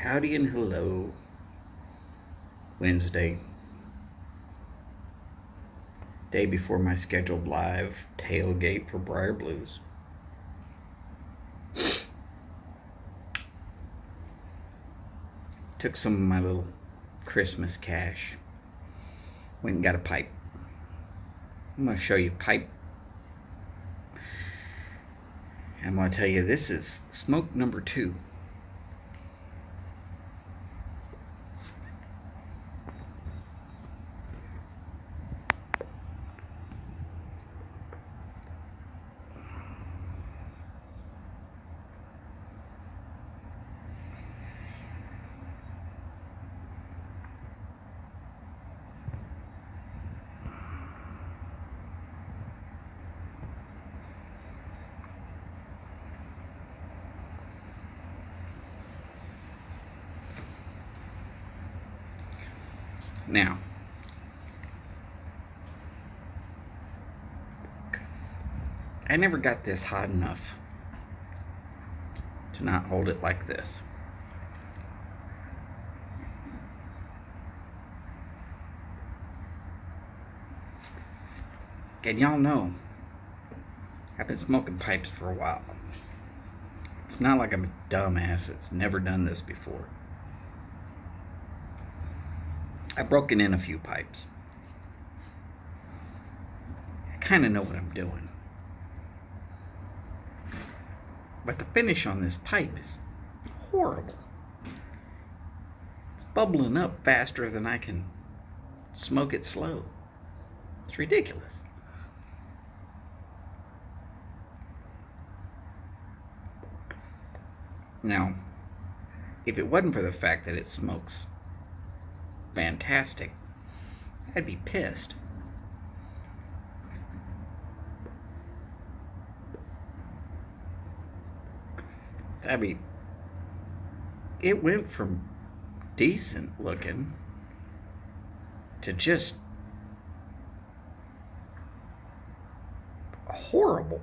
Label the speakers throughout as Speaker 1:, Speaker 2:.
Speaker 1: Howdy and hello. Wednesday, day before my scheduled live tailgate for Briar Blues. Took some of my little Christmas cash. Went and got a pipe. I'm going to show you pipe. I'm going to tell you this is smoke number 2. Now, I never got this hot enough to not hold it like this. And y'all know, I've been smoking pipes for a while. It's not like I'm a dumbass that's never done this before. I've broken in a few pipes. I kind of know what I'm doing. But the finish on this pipe is horrible. It's bubbling up faster than I can smoke it slow. It's ridiculous. Now, if it wasn't for the fact that it smokes fantastic, I'd be pissed. I mean, it went from decent looking to just horrible.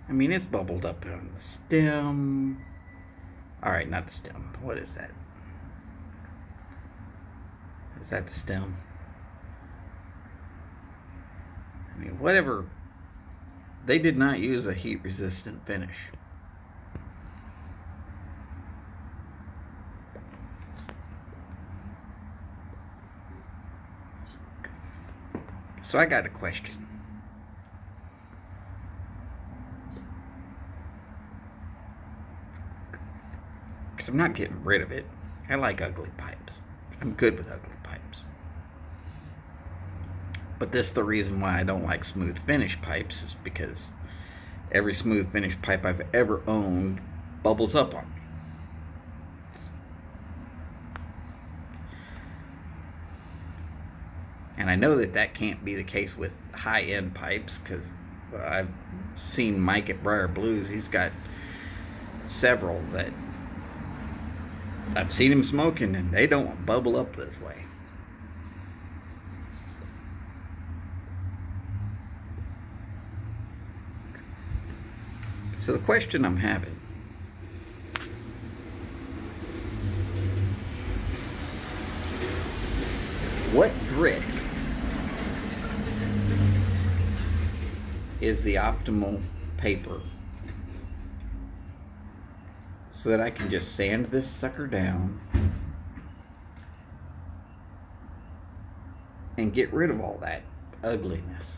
Speaker 1: I mean, it's bubbled up on the stem. Alright, not the stem. What is that? Is that the stem? I mean, whatever. They did not use a heat-resistant finish. So I got a question. Because I'm not getting rid of it. I like ugly pipes. I'm good with ugly pipes. But this is the reason why I don't like smooth finish pipes, is because every smooth finish pipe I've ever owned bubbles up on me. And I know that that can't be the case with high-end pipes, because I've seen Mike at Briar Blues. He's got several that I've seen him smoking, and they don't bubble up this way. So the question I'm having, what grit is the optimal paper so that I can just sand this sucker down and get rid of all that ugliness?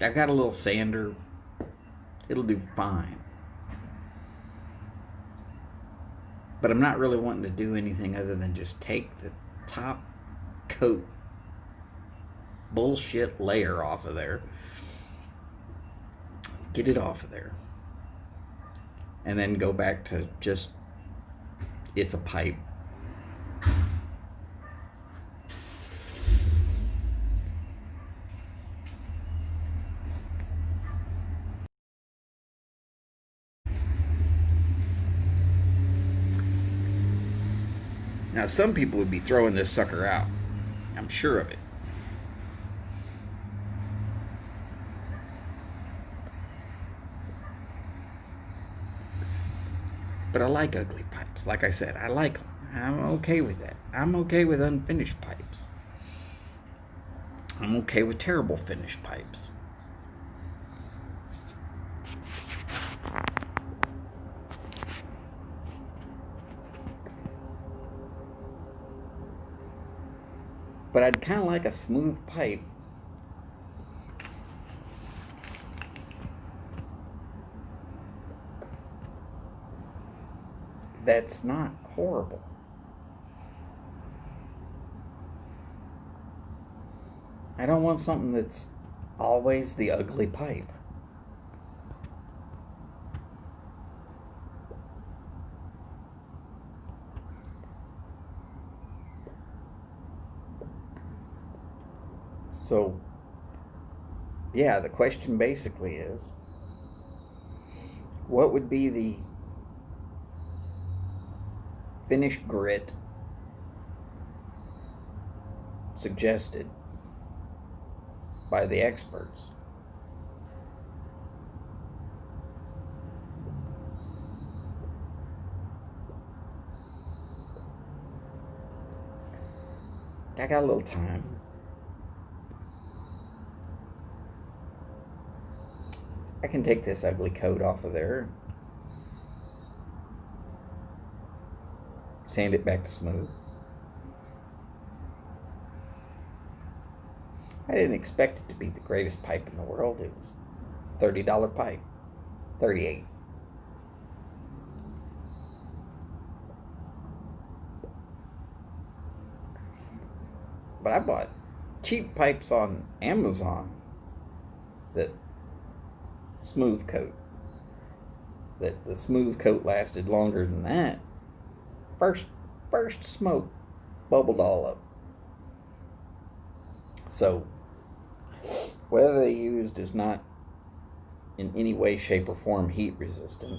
Speaker 1: I got a little sander. It'll do fine. But I'm not really wanting to do anything other than just take the top coat bullshit layer off of there. Get it off of there. And then go back to just, it's a pipe. Now, some people would be throwing this sucker out I'm sure of it. But I like ugly pipes. Like I said, I like them. I'm okay with that. I'm okay with unfinished pipes. I'm okay with terrible finished pipes. But I'd kind of like a smooth pipe that's not horrible. I don't want something that's always the ugly pipe. So, yeah, the question basically is, what would be the finish grit suggested by the experts? I got a little time. I can take this ugly coat off of there, sand it back to smooth. I didn't expect it to be the greatest pipe in the world. It was a $30 pipe. 38. But I bought cheap pipes on Amazon that smooth coat. That the smooth coat lasted longer than that. First smoke bubbled all up. So whatever they used is not in any way, shape, or form heat resistant.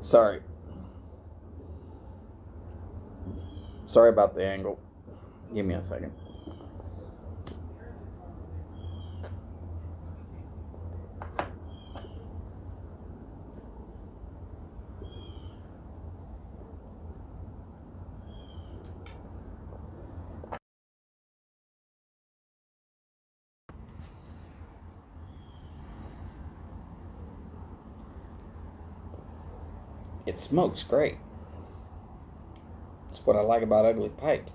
Speaker 1: Sorry about the angle. Give me a second. It smokes great. That's what I like about ugly pipes.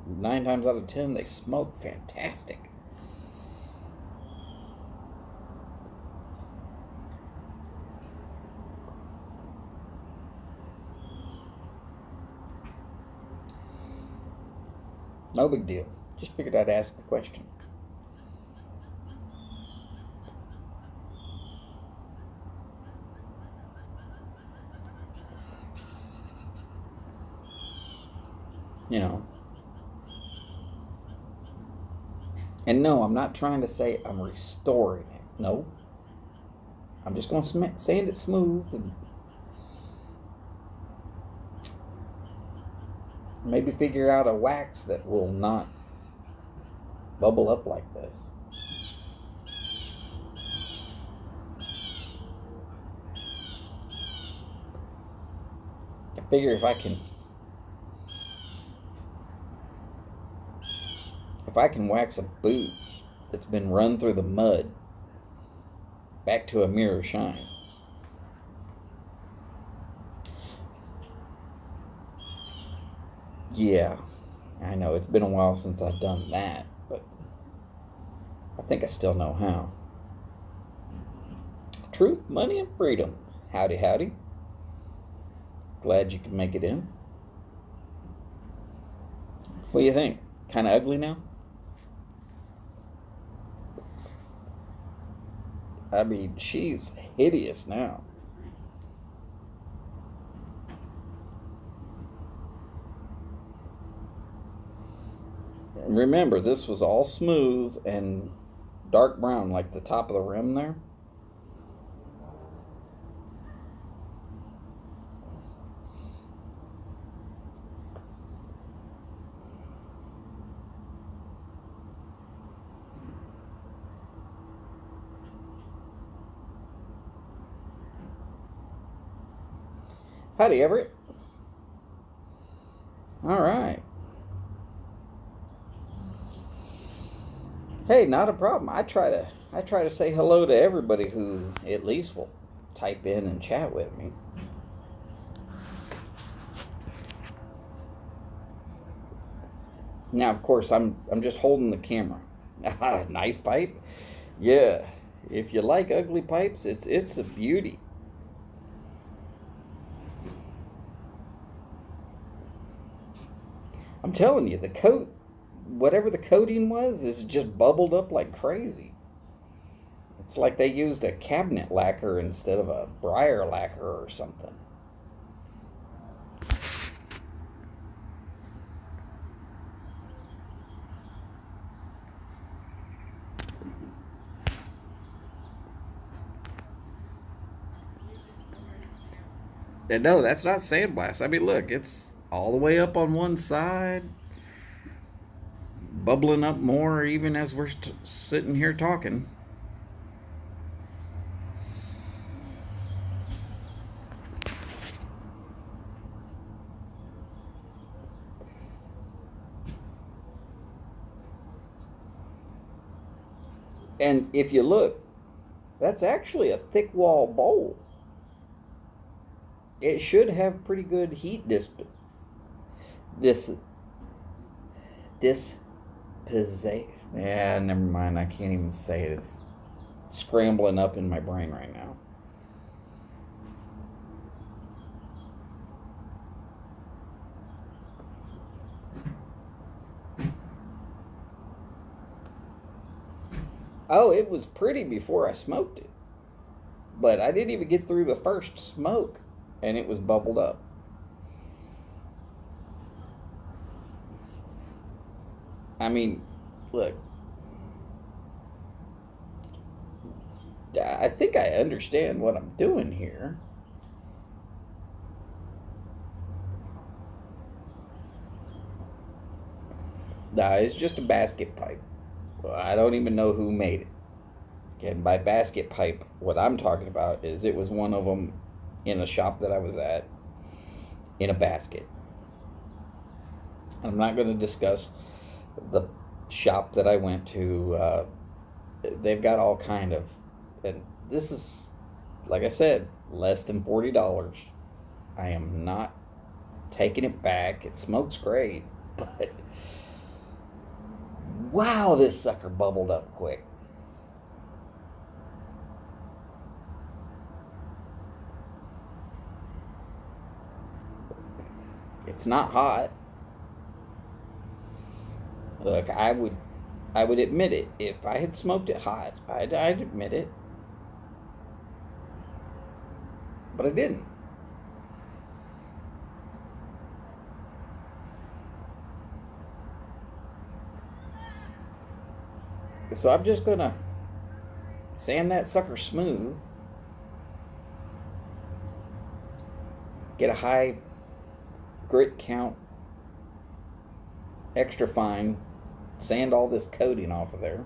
Speaker 1: 9 times out of 10, they smoke fantastic. No big deal. Just figured I'd ask the question. You know. And no, I'm not trying to say I'm restoring it. No. I'm just going to sand it smooth and maybe figure out a wax that will not bubble up like this. I figure if I can wax a boot that's been run through the mud back to a mirror shine. Yeah, I know it's been a while since I've done that, but I think I still know how. Truth, money, and freedom. Howdy, howdy. Glad you could make it in. What do you think? Kind of ugly now? I mean, she's hideous now. Remember, this was all smooth and dark brown, like the top of the rim there. Howdy, Everett. All right. Hey, not a problem. I try to say hello to everybody who at least will type in and chat with me. Now, of course, I'm just holding the camera. Nice pipe. Yeah. If you like ugly pipes, it's a beauty. I'm telling you, the coat, whatever the coating was, is just bubbled up like crazy. It's like they used a cabinet lacquer instead of a briar lacquer or something. And no, that's not sandblast. I mean, look, it's all the way up on one side, bubbling up more even as we're sitting here talking. And if you look, that's actually a thick wall bowl. It should have pretty good heat dis disposition. Yeah, never mind. I can't even say it. It's scrambling up in my brain right now. Oh, it was pretty before I smoked it. But I didn't even get through the first smoke and it was bubbled up. I mean, look, I think I understand what I'm doing here. Nah, it's just a basket pipe. I don't even know who made it. And by basket pipe, what I'm talking about is it was one of them in a shop that I was at in a basket. I'm not going to discuss the shop that I went to. They've got all kind of, and this is, like I said, less than $40. I am not taking it back. It smokes great, but wow, this sucker bubbled up quick. It's not hot. Look, I would admit it. If I had smoked it hot, I'd admit it. But I didn't. So I'm just gonna sand that sucker smooth. Get a high grit count, extra fine, sand all this coating off of there.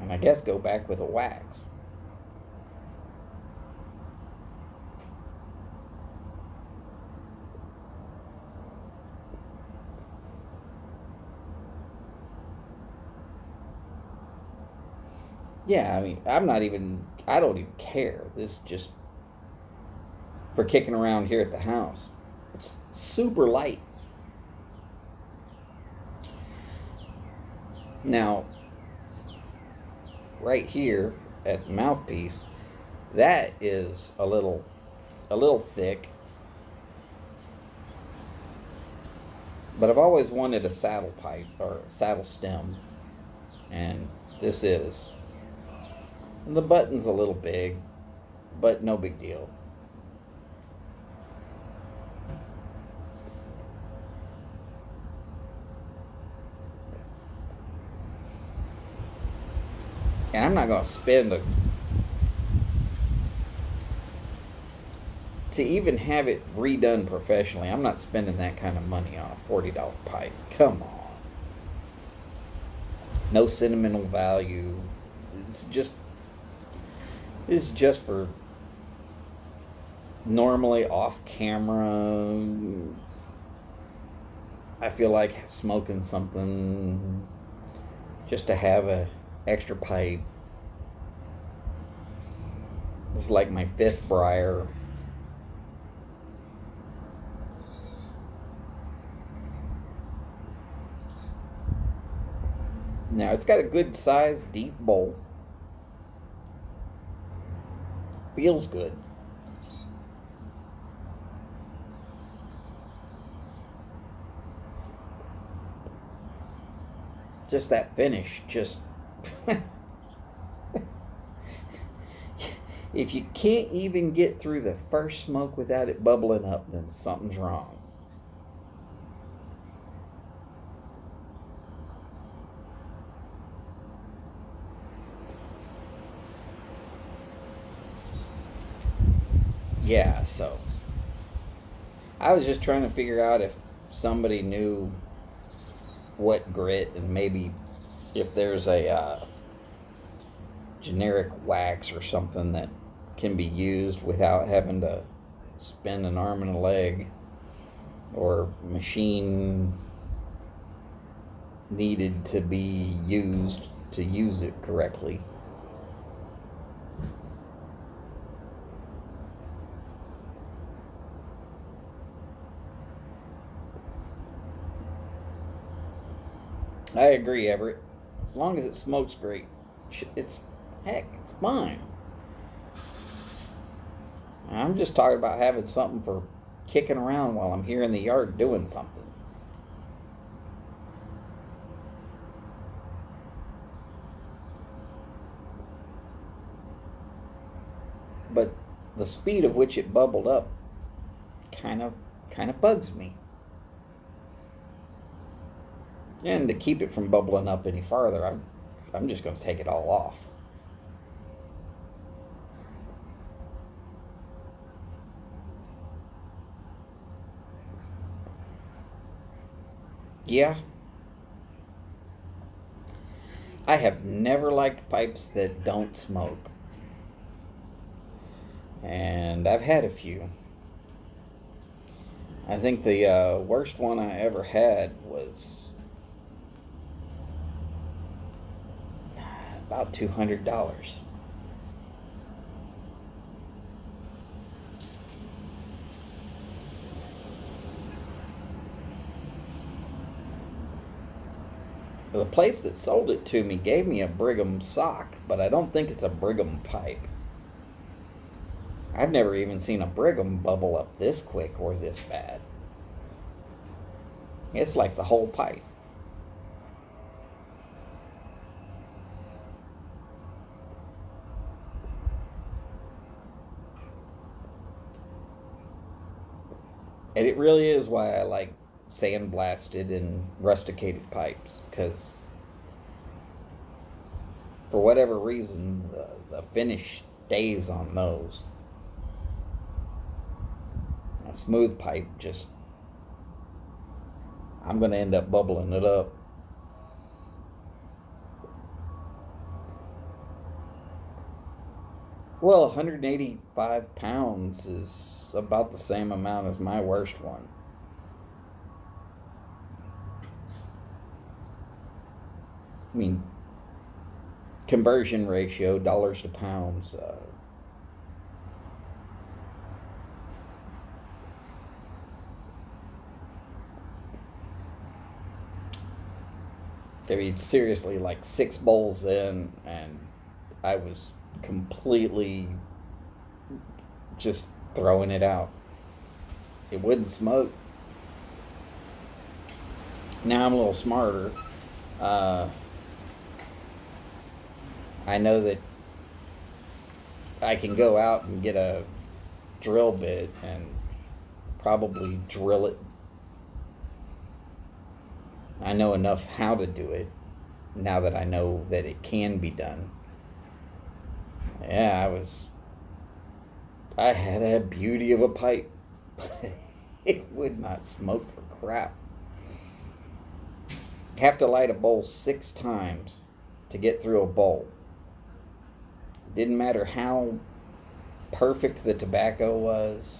Speaker 1: And I guess go back with a wax. Yeah, I mean, I don't even care. This just for kicking around here at the house. It's super light. Now, right here at the mouthpiece, that is a little thick. But I've always wanted a saddle pipe or a saddle stem, and this is. And the button's a little big, but no big deal. And I'm not going to spend to even have it redone professionally. I'm not spending that kind of money on a $40 pipe. Come on. No sentimental value. It's just This is just for normally off camera. I feel like smoking something just to have a extra pipe. This is like my 5th briar. Now it's got a good sized deep bowl. Feels good. Just that finish, just if you can't even get through the first smoke without it bubbling up, then something's wrong. Yeah, so I was just trying to figure out if somebody knew what grit, and maybe if there's a generic wax or something that can be used without having to spend an arm and a leg, or machine needed to be used to use it correctly. I agree, Everett. As long as it smokes great, it's fine. I'm just talking about having something for kicking around while I'm here in the yard doing something. But the speed of which it bubbled up kind of bugs me. And to keep it from bubbling up any farther, I'm just going to take it all off. Yeah. I have never liked pipes that don't smoke. And I've had a few. I think the worst one I ever had was about $200. The place that sold it to me gave me a Brigham sock, but I don't think it's a Brigham pipe. I've never even seen a Brigham bubble up this quick or this bad. It's like the whole pipe. And it really is why I like sandblasted and rusticated pipes, because for whatever reason the finish stays on those. A smooth pipe, just I'm going to end up bubbling it up. Well, 185 pounds is about the same amount as my worst one. I mean, conversion ratio, dollars to pounds. I mean, seriously, like 6 bowls in, and I was completely just throwing it out. It wouldn't smoke. Now I'm a little smarter. I know that I can go out and get a drill bit and probably drill it. I know enough how to do it now that I know that it can be done. Yeah, I had a beauty of a pipe, but it would not smoke for crap. Have to light a bowl 6 times to get through a bowl. Didn't matter how perfect the tobacco was.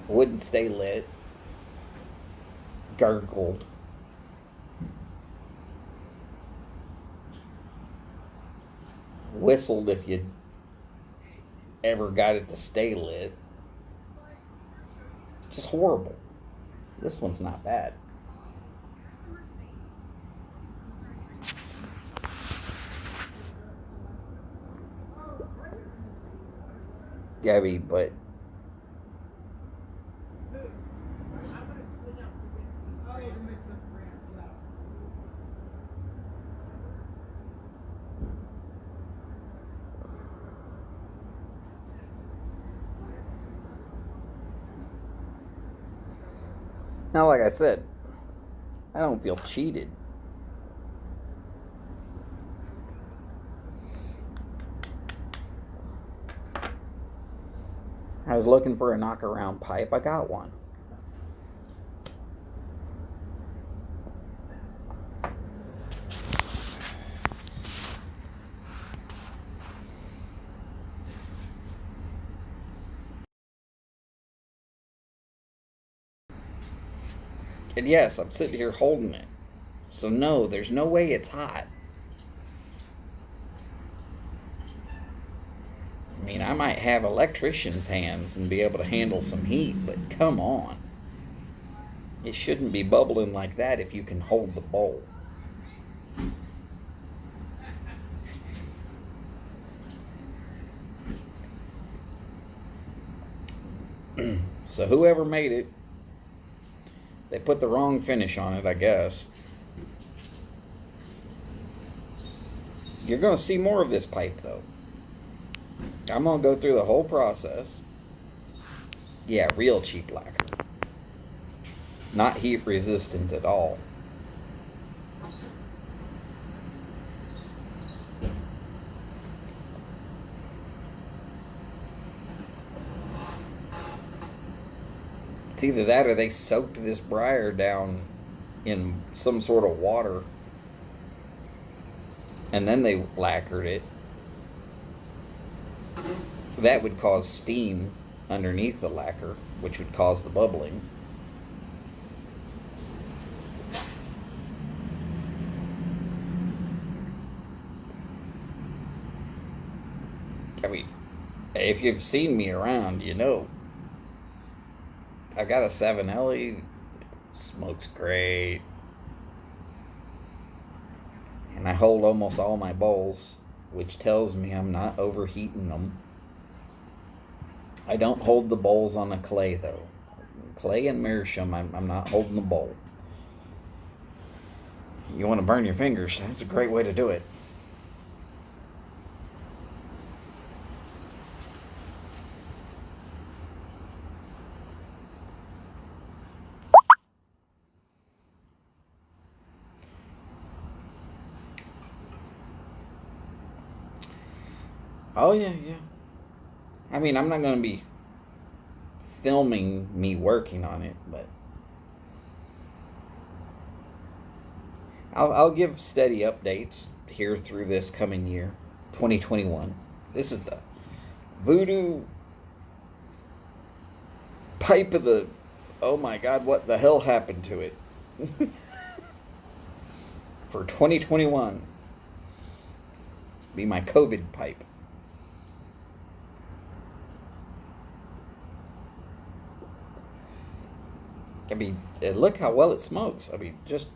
Speaker 1: Wouldn't stay lit. Gurgled. Whistled if you ever got it to stay lit. Just horrible. This one's not bad. Gabby, but now, like I said, I don't feel cheated. I was looking for a knockaround pipe. I got one. And yes, I'm sitting here holding it. So no, there's no way it's hot. I mean, I might have electrician's hands and be able to handle some heat, but come on. It shouldn't be bubbling like that if you can hold the bowl. So whoever made it, they put the wrong finish on it, I guess. You're going to see more of this pipe, though. I'm going to go through the whole process. Yeah, real cheap lacquer. Not heat resistant at all. It's either that or they soaked this briar down in some sort of water and then they lacquered it. That would cause steam underneath the lacquer, which would cause the bubbling. I mean, if you've seen me around, you know. I got a 7L, smokes great. And I hold almost all my bowls, which tells me I'm not overheating them. I don't hold the bowls on a clay, though. Clay and meerschaum, I'm not holding the bowl. You want to burn your fingers, that's a great way to do it. Oh, yeah. I mean, I'm not going to be filming me working on it, but I'll give steady updates here through this coming year, 2021. This is the Voodoo pipe of the... Oh my God, what the hell happened to it? For 2021. Be my COVID pipe. I mean, look how well it smokes. I mean, just...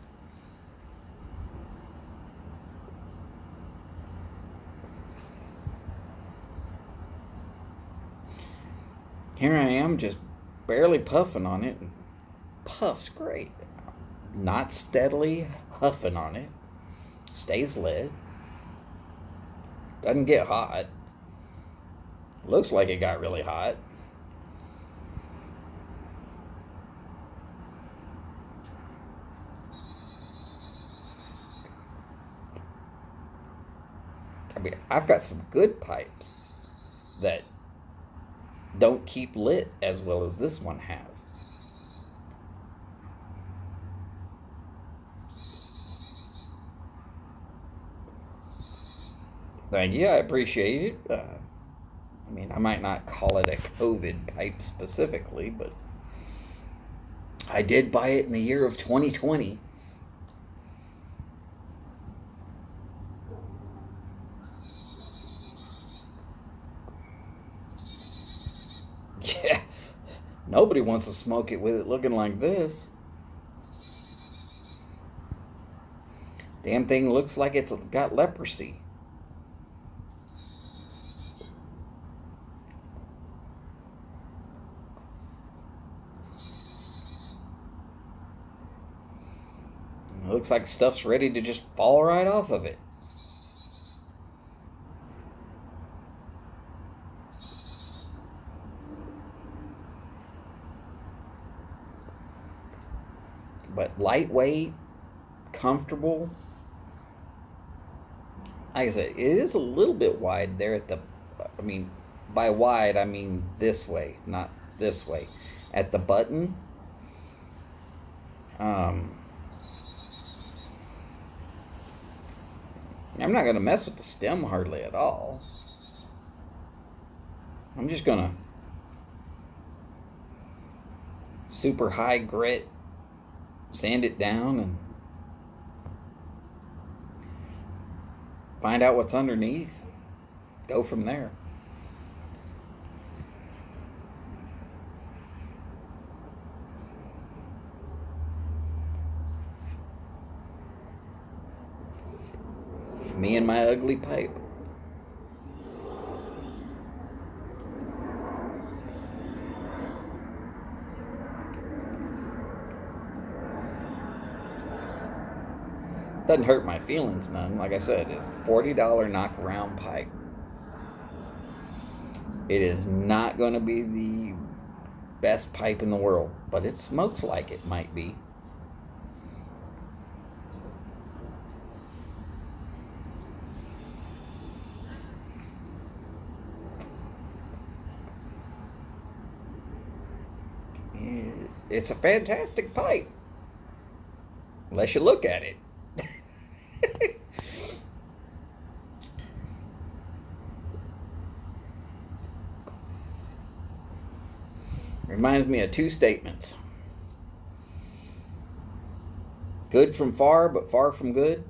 Speaker 1: Here I am, just barely puffing on it. Puffs great. Not steadily huffing on it. Stays lit. Doesn't get hot. Looks like it got really hot. I mean, I've got some good pipes that don't keep lit as well as this one has. Thank you. I appreciate it. I mean, I might not call it a COVID pipe specifically, but I did buy it in the year of 2020. Yeah, nobody wants to smoke it with it looking like this. Damn thing looks like it's got leprosy. It looks like stuff's ready to just fall right off of it. But lightweight, comfortable. Like I said, it is a little bit wide there at the. I mean, by wide, I mean this way, not this way. At the button. Um, I'm not going to mess with the stem hardly at all. I'm just going to super high grit, sand it down, and find out what's underneath. Go from there. Me and my ugly pipe. Doesn't hurt my feelings none. Like I said, a $40 knock around pipe. It is not going to be the best pipe in the world, but it smokes like it might be. It's a fantastic pipe, unless you look at it. Reminds me of two statements. Good from far, but far from good.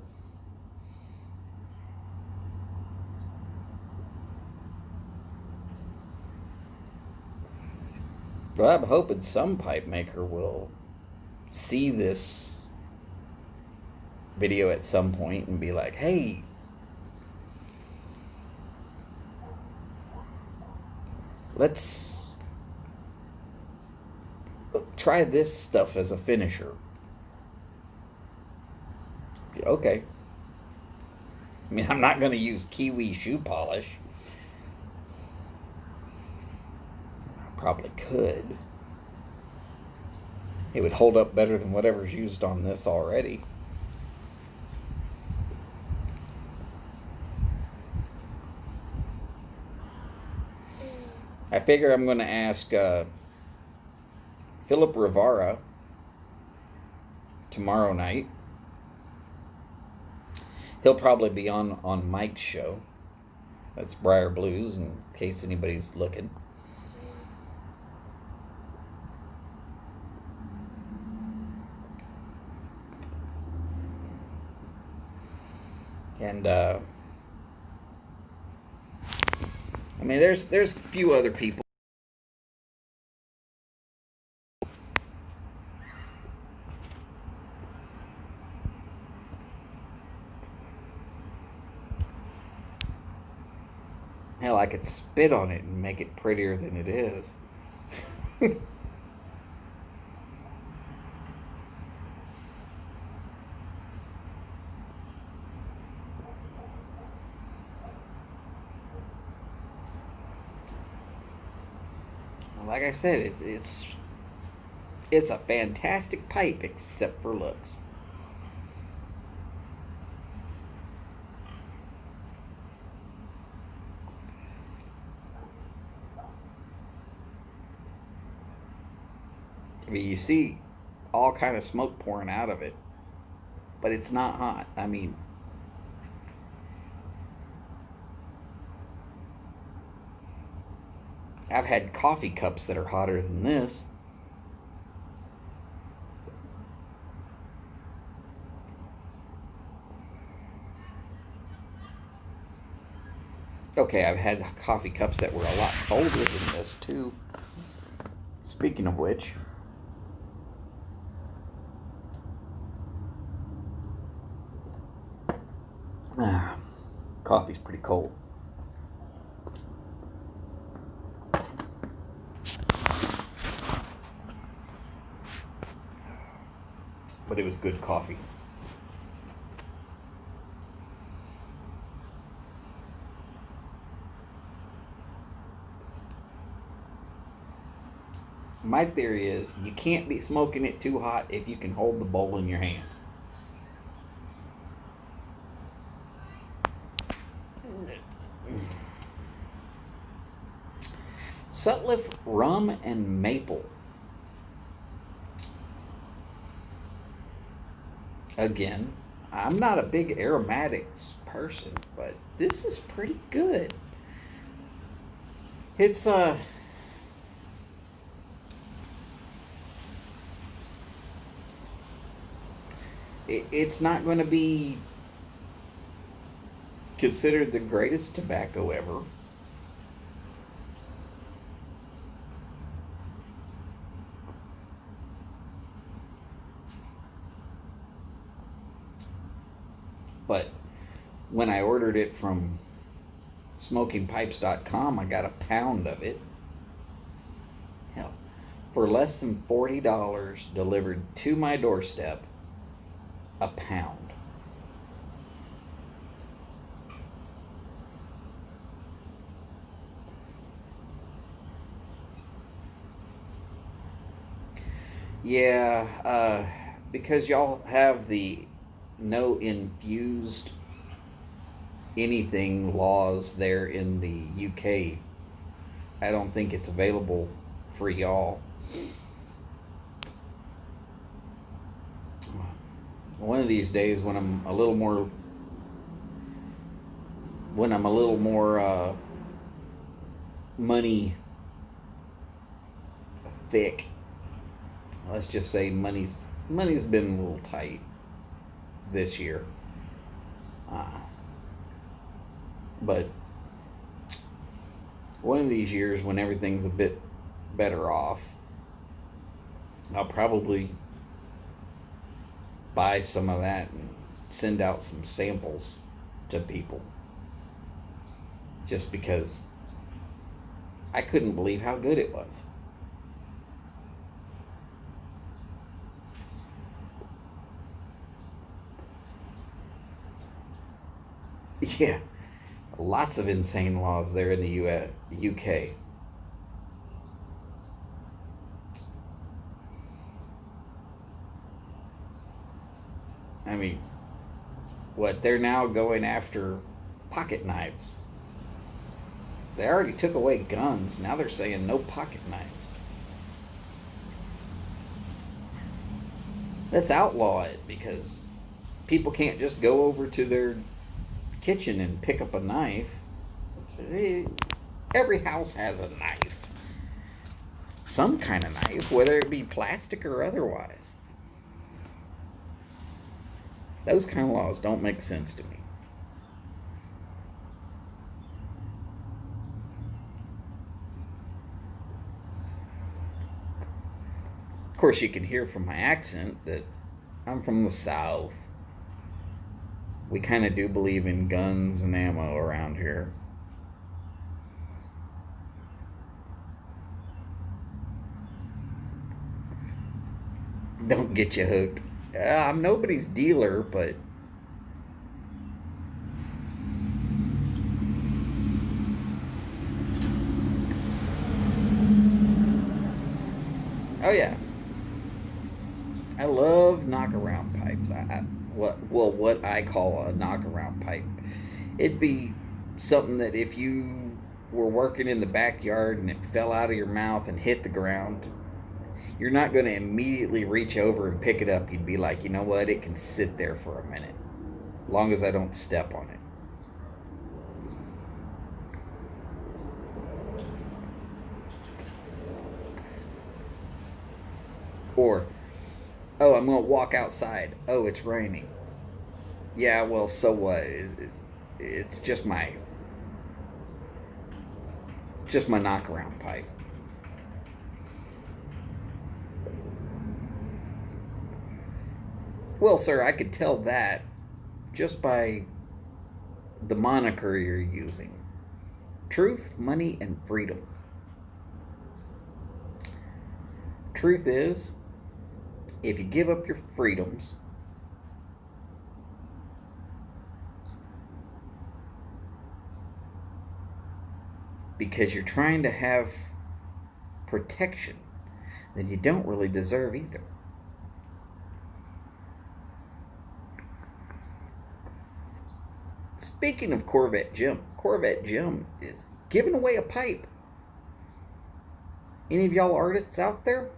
Speaker 1: But I'm hoping some pipe maker will see this video at some point and be like, hey, let's try this stuff as a finisher. Okay. I mean, I'm not going to use Kiwi shoe polish. I probably could. It would hold up better than whatever's used on this already. I figure I'm going to ask Philip Rivara tomorrow night. He'll probably be on Mike's show. That's Briar Blues, in case anybody's looking. And I mean, there's a few other people. Hell, I could spit on it and make it prettier than it is. Like I said, it's a fantastic pipe except for looks. I mean, you see all kind of smoke pouring out of it, but it's not hot. I mean, I've had coffee cups that are hotter than this. Okay, I've had coffee cups that were a lot colder than this too. Speaking of which, coffee's pretty cold. But it was good coffee. My theory is you can't be smoking it too hot if you can hold the bowl in your hand. Sutliff rum and maple. Again, I'm not a big aromatics person, but this is pretty good. It's it's not going to be considered the greatest tobacco ever. But when I ordered it from smokingpipes.com, I got a pound of it. Hell, for less than $40 delivered to my doorstep, a pound. Yeah, because y'all have the no infused anything laws there in the UK. I don't think it's available for y'all. One of these days, when I'm a little more, money thick, let's just say money's been a little tight this year. But one of these years, when everything's a bit better off, I'll probably buy some of that and send out some samples to people. Just because I couldn't believe how good it was. Yeah, lots of insane laws there in the UK. I mean, what, they're now going after pocket knives. They already took away guns. Now they're saying no pocket knives. Let's outlaw it, because people can't just go over to their kitchen and pick up a knife. Every house has a knife. Some kind of knife, whether it be plastic or otherwise. Those kind of laws don't make sense to me. Of course, you can hear from my accent that I'm from the South. We kind of do believe in guns and ammo around here. Don't get you hooked. I'm nobody's dealer, but oh yeah, I love knockaround pipes. What I call a knockaround pipe. It'd be something that if you were working in the backyard and it fell out of your mouth and hit the ground, you're not going to immediately reach over and pick it up. You'd be like, you know what? It can sit there for a minute, as long as I don't step on it. Or, oh, I'm going to walk outside. Oh, it's raining. Yeah, well, so what? It's just my knockaround pipe. Well, sir, I could tell that just by the moniker you're using. Truth, money, and freedom. Truth is, if you give up your freedoms, because you're trying to have protection, then you don't really deserve either. Speaking of Corvette Jim is giving away a pipe. Any of y'all artists out there?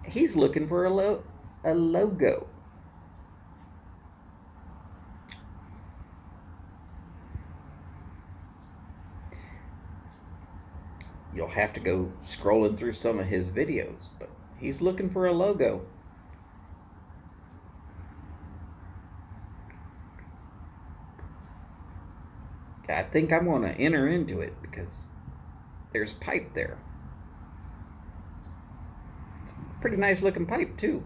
Speaker 1: He's looking for a logo. You'll have to go scrolling through some of his videos, but he's looking for a logo. I think I'm going to enter into it because there's pipe there. Pretty nice looking pipe too.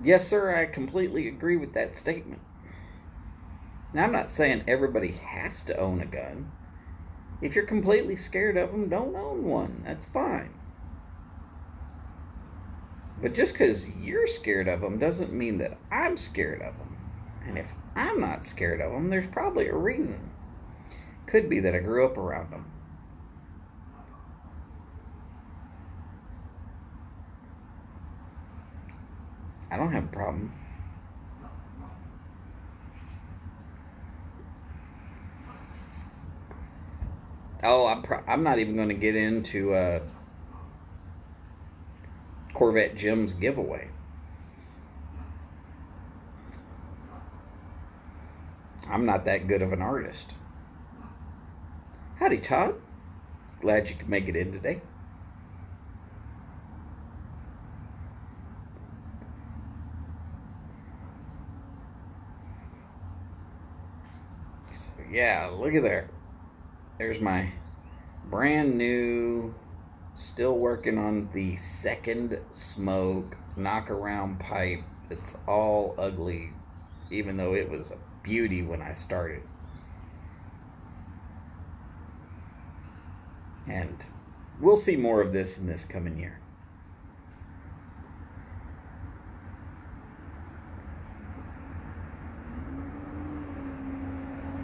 Speaker 1: Yes, sir, I completely agree with that statement. Now, I'm not saying everybody has to own a gun. If you're completely scared of them, don't own one. That's fine. But just because you're scared of them doesn't mean that I'm scared of them. And if I'm not scared of them, there's probably a reason. Could be that I grew up around them. I don't have a problem. Oh, I'm not even going to get into Corvette Jim's giveaway. I'm not that good of an artist. Howdy, Todd. Glad you could make it in today. So, yeah, look at there. There's my brand new, still working on the second smoke knockaround pipe. It's all ugly, even though it was a beauty when I started. And we'll see more of this in this coming year.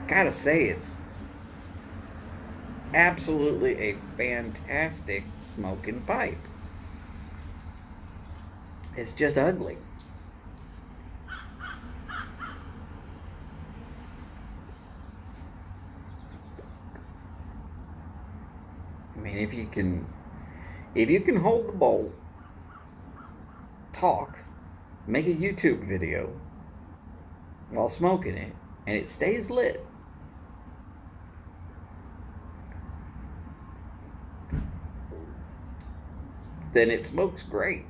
Speaker 1: Gotta say, it's absolutely a fantastic smoking pipe. It's just ugly. I mean, if you can hold the bowl, talk, make a YouTube video while smoking it, and it stays lit, then it smokes great.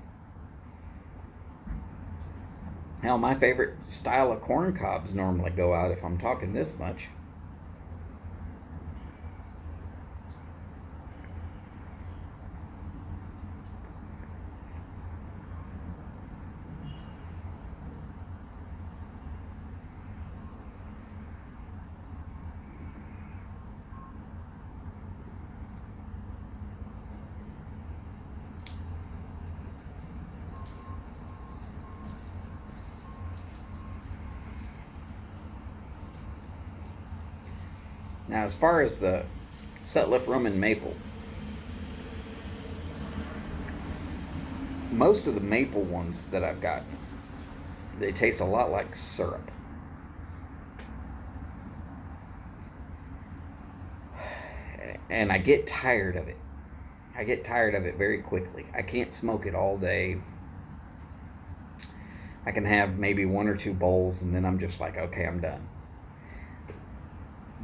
Speaker 1: Hell, my favorite style of corn cobs normally go out if I'm talking this much. Now, as far as the Sutliff Rum and Maple, most of the maple ones that I've got, they taste a lot like syrup. And I get tired of it. I get tired of it very quickly. I can't smoke it all day. I can have maybe 1 or 2 bowls, and then I'm just like, okay, I'm done.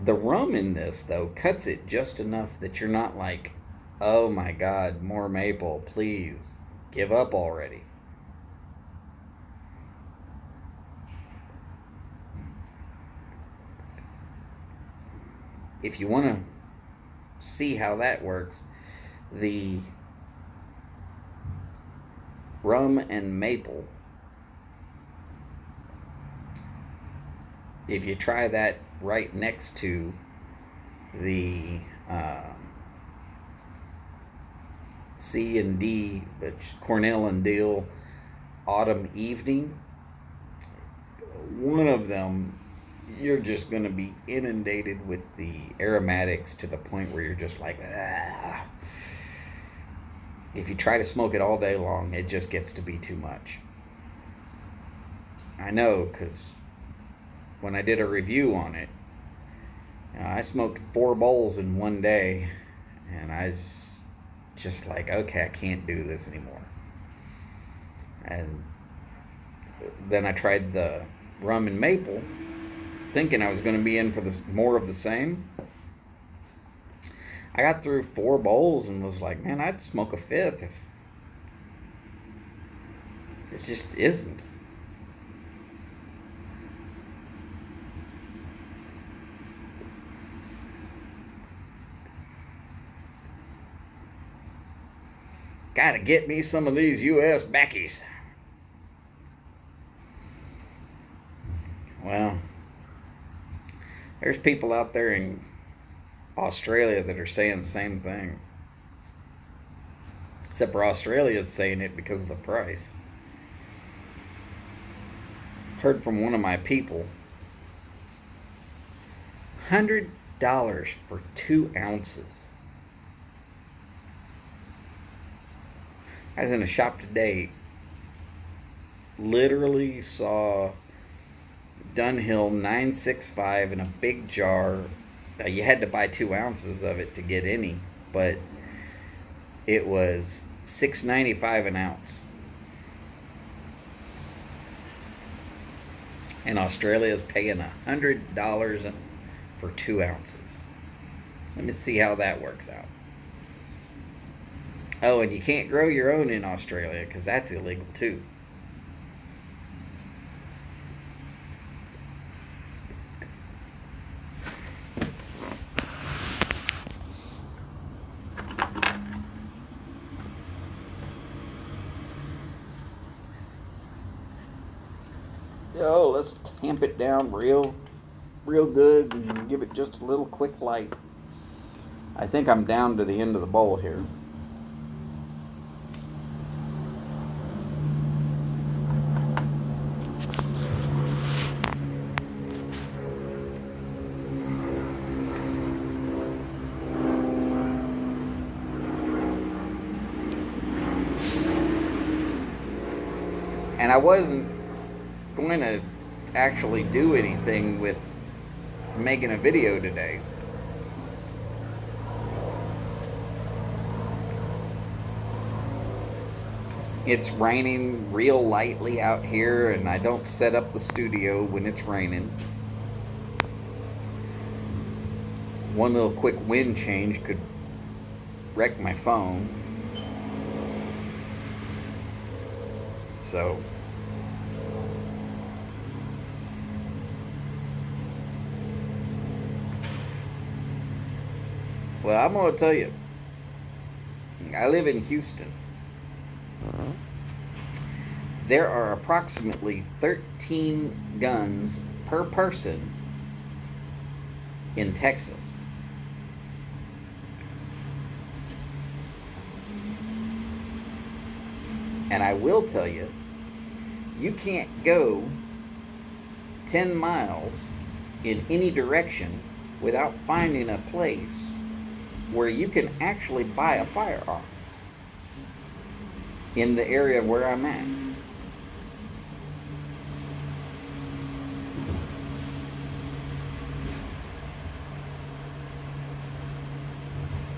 Speaker 1: The rum in this, though, cuts it just enough that you're not like, oh my God, more maple, please, give up already. If you want to see how that works, the rum and maple, if you try that right next to the C&D, which Cornell and Diehl Autumn Evening, one of them, you're just going to be inundated with the aromatics to the point where you're just like, ah. If you try to smoke it all day long, it just gets to be too much. I know, because when I did a review on it, I smoked 4 bowls in one day, and I was just like, okay, I can't do this anymore. And then I tried the rum and maple, thinking I was going to be in for more of the same. I got through 4 bowls and was like, man, I'd smoke a 5th if it just isn't. Gotta get me some of these U.S. backies. Well, there's people out there in Australia that are saying the same thing. Except for Australia's saying it because of the price. Heard from one of my people, $100 for 2 ounces. I was in a shop today, literally saw Dunhill 965 in a big jar. You had to buy 2 ounces of it to get any, but it was $6.95 an ounce. And Australia is paying $100 for 2 ounces. Let me see how that works out. Oh, and you can't grow your own in Australia because that's illegal too. Oh, let's tamp it down real good and give it just a little quick light. I think I'm down to the end of the bowl here. And I wasn't going to actually do anything with making a video today. It's raining real lightly out here, and I don't set up the studio when it's raining. One little quick wind change could wreck my phone. So well, I'm going to tell you, I live in Houston. There are approximately 13 guns per person in Texas. And I will tell you, you can't go 10 miles in any direction without finding a place where you can actually buy a firearm in the area where I'm at.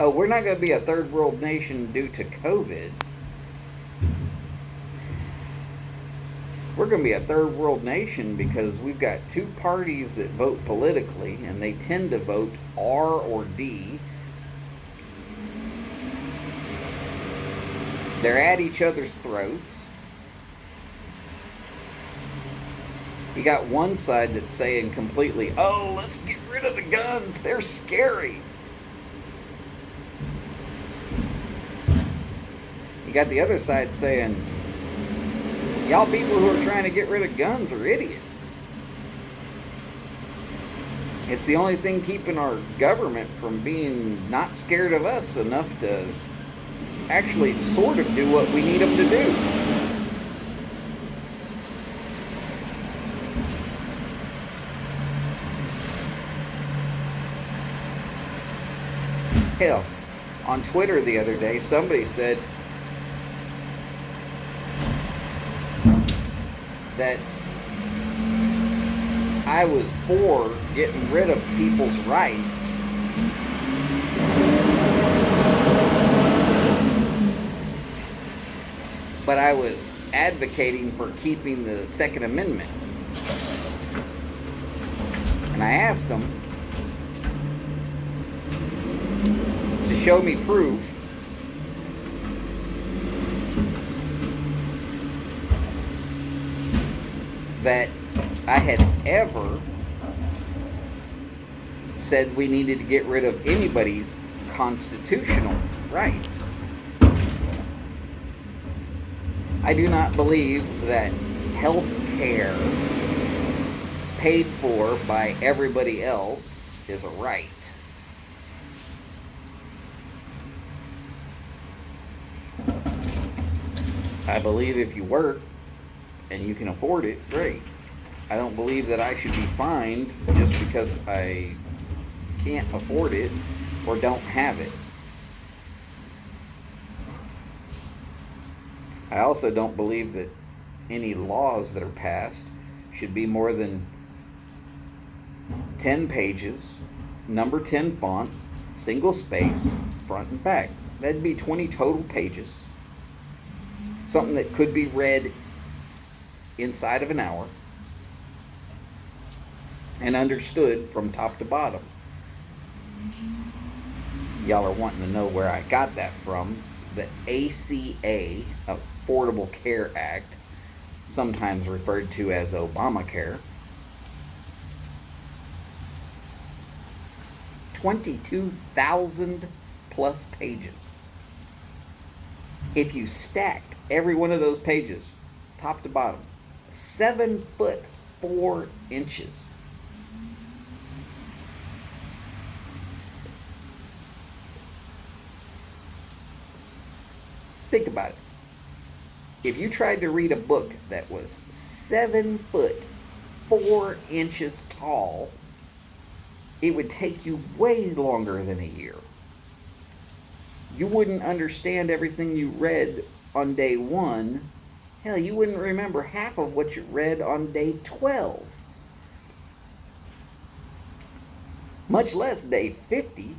Speaker 1: Oh, we're not going to be a third world nation due to COVID. we're going to be a third world nation because we've got two parties that vote politically, and they tend to vote R or D. They're at each other's throats. You got one side that's saying completely, oh, let's get rid of the guns, they're scary. You got the other side saying, y'all people who are trying to get rid of guns are idiots. It's the only thing keeping our government from being not scared of us enough to actually sort of do what we need them to do. Hell, on Twitter the other day, somebody said that I was for getting rid of people's rights, but I was advocating for keeping the Second Amendment. And I asked them to show me proof that I had ever said we needed to get rid of anybody's constitutional rights. I do not believe that health care paid for by everybody else is a right. I believe if you work and you can afford it, great. I don't believe that I should be fined just because I can't afford it or don't have it. I also don't believe that any laws that are passed should be more than 10 pages, number 10 font, single spaced, front and back. That'd be 20 total pages. Something that could be read inside of an hour and understood from top to bottom. Y'all are wanting to know where I got that from. The ACA, Affordable Care Act, sometimes referred to as Obamacare. 22,000 plus pages. If you stacked every one of those pages, top to bottom, 7 foot 4 inches. Think about it. If you tried to read a book that was 7 foot 4 inches tall, it would take you way longer than a year. You wouldn't understand everything you read on day 1. Hell, you wouldn't remember half of what you read on day 12. Much less day 50.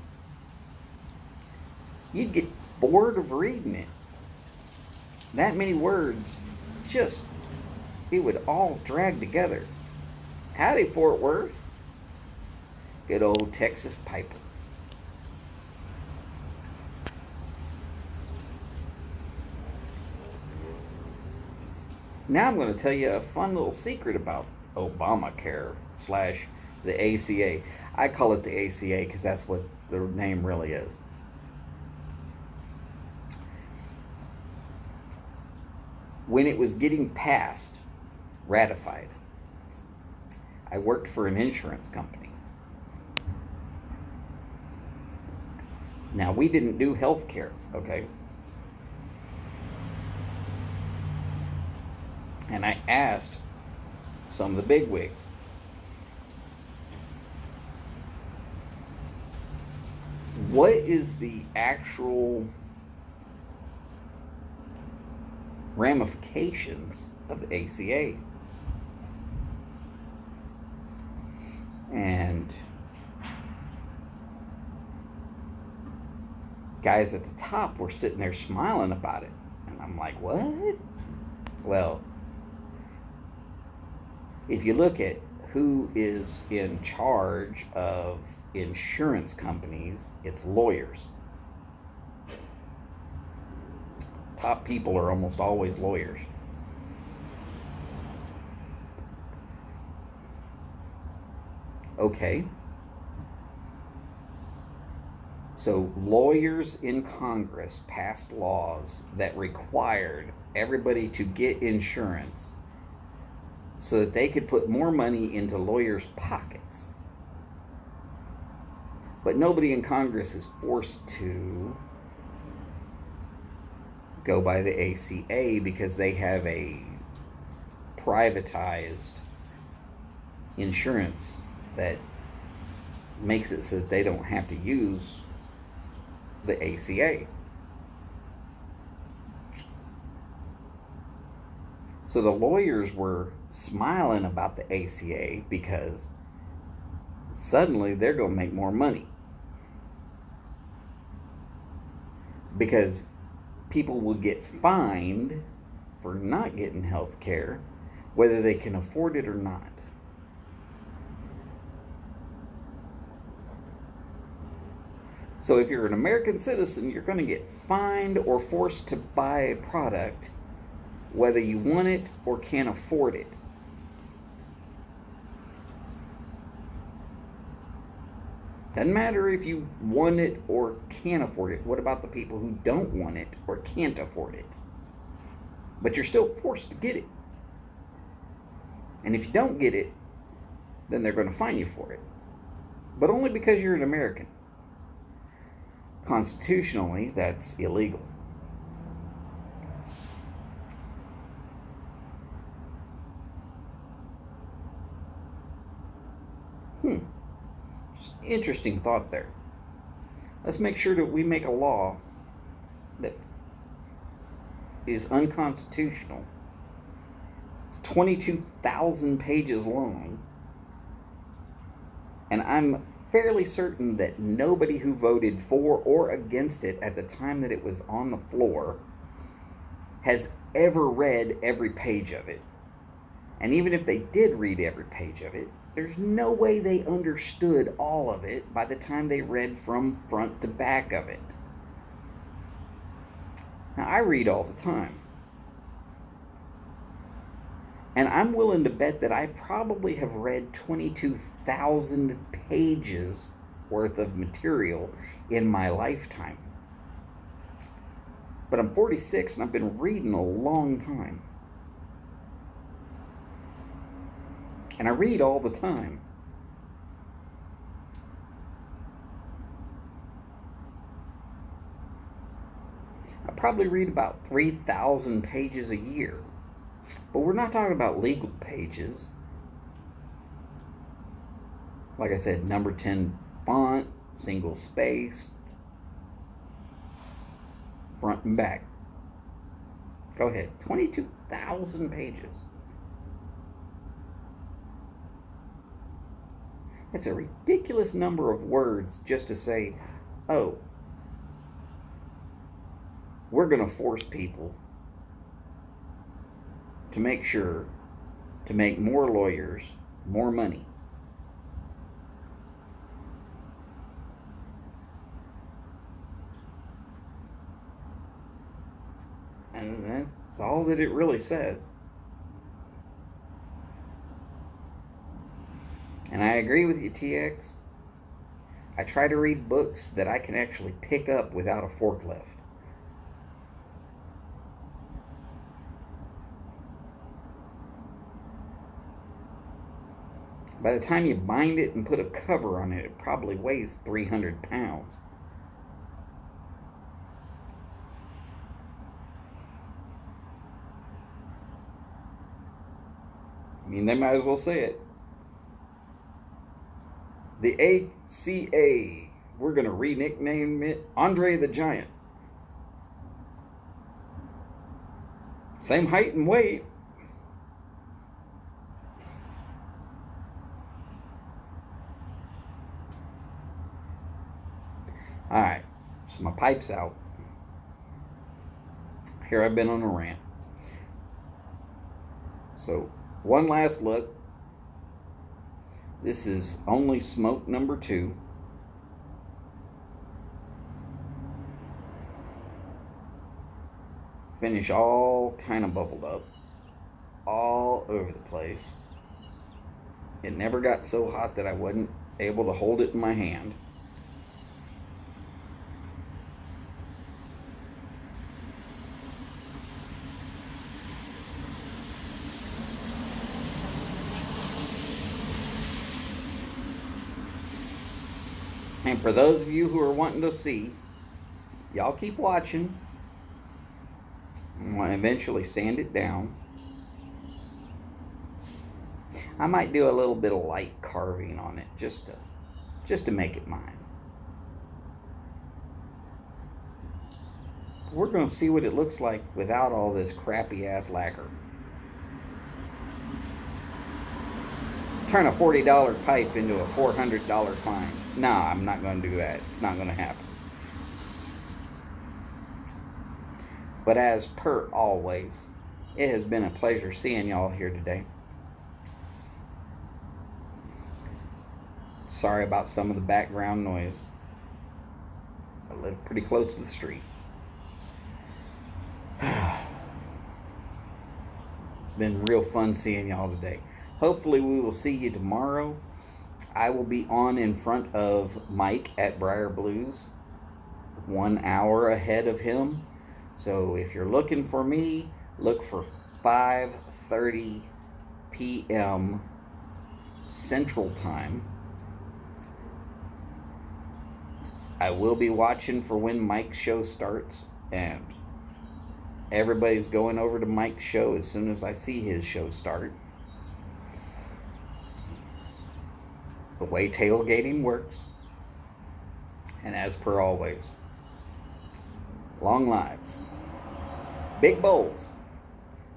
Speaker 1: You'd get bored of reading it. That many words, it would all drag together. Howdy, Fort Worth. Good old Texas Piper. Now I'm going to tell you a fun little secret about Obamacare / the ACA. I call it the ACA because that's what the name really is. When it was getting passed, ratified, I worked for an insurance company. Now, we didn't do health care, okay? And I asked some of the bigwigs, what is the actual ramifications of the ACA? And guys at the top were sitting there smiling about it. And I'm like, what? Well, If you look at who is in charge of insurance companies, it's lawyers. Top people are almost always lawyers. Okay. So lawyers in Congress passed laws that required everybody to get insurance so that they could put more money into lawyers' pockets. But nobody in Congress is forced to go by the ACA because they have a privatized insurance that makes it so that they don't have to use the ACA. So the lawyers were smiling about the ACA because suddenly they're going to make more money. Because people will get fined for not getting health care, whether they can afford it or not. So if you're an American citizen, you're going to get fined or forced to buy a product whether you want it or can't afford it. Doesn't matter if you want it or can't afford it. What about the people who don't want it or can't afford it? But you're still forced to get it. And if you don't get it, then they're going to fine you for it. But only because you're an American. Constitutionally, that's illegal. Just interesting thought there. Let's make sure that we make a law that is unconstitutional, 22,000 pages long, and I'm fairly certain that nobody who voted for or against it at the time that it was on the floor has ever read every page of it. And even if they did read every page of it, there's no way they understood all of it by the time they read from front to back of it. Now, I read all the time. And I'm willing to bet that I probably have read 22,000 pages worth of material in my lifetime. But I'm 46 and I've been reading a long time. And I read all the time. I probably read about 3,000 pages a year. But we're not talking about legal pages. Like I said, number 10 font, single space, front and back. Go ahead. 22,000 pages. It's a ridiculous number of words just to say, oh, we're going to force people to make sure to make more lawyers more money. And that's all that it really says. And I agree with you, TX. I try to read books that I can actually pick up without a forklift. By the time you bind it and put a cover on it, it probably weighs 300 pounds. I mean, they might as well say it. The ACA, we're going to re-nickname it Andre the Giant. Same height and weight. Alright, so my pipe's out. Here I've been on a rant. So, one last look This is only smoke number 2. Finish all kind of bubbled up all over the place. It never got so hot that I wasn't able to hold it in my hand. And for those of you who are wanting to see, y'all keep watching. I'm going to eventually sand it down. I might do a little bit of light carving on it just to make it mine. We're going to see what it looks like without all this crappy ass lacquer. Turn a $40 pipe into a $400 fine. Nah, I'm not going to do that. It's not going to happen. But as per always, it has been a pleasure seeing y'all here today. Sorry about some of the background noise. I live pretty close to the street. Been real fun seeing y'all today. Hopefully we will see you tomorrow. I will be on in front of Mike at Briar Blues, 1 hour ahead of him. So if you're looking for me, look for 5:30 p.m. Central Time. I will be watching for when Mike's show starts, and everybody's going over to Mike's show as soon as I see his show start. The way tailgating works. And as per always, long lives, big bowls,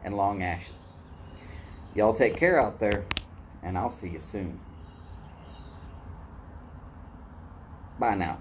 Speaker 1: and long ashes. Y'all take care out there, and I'll see you soon. Bye now.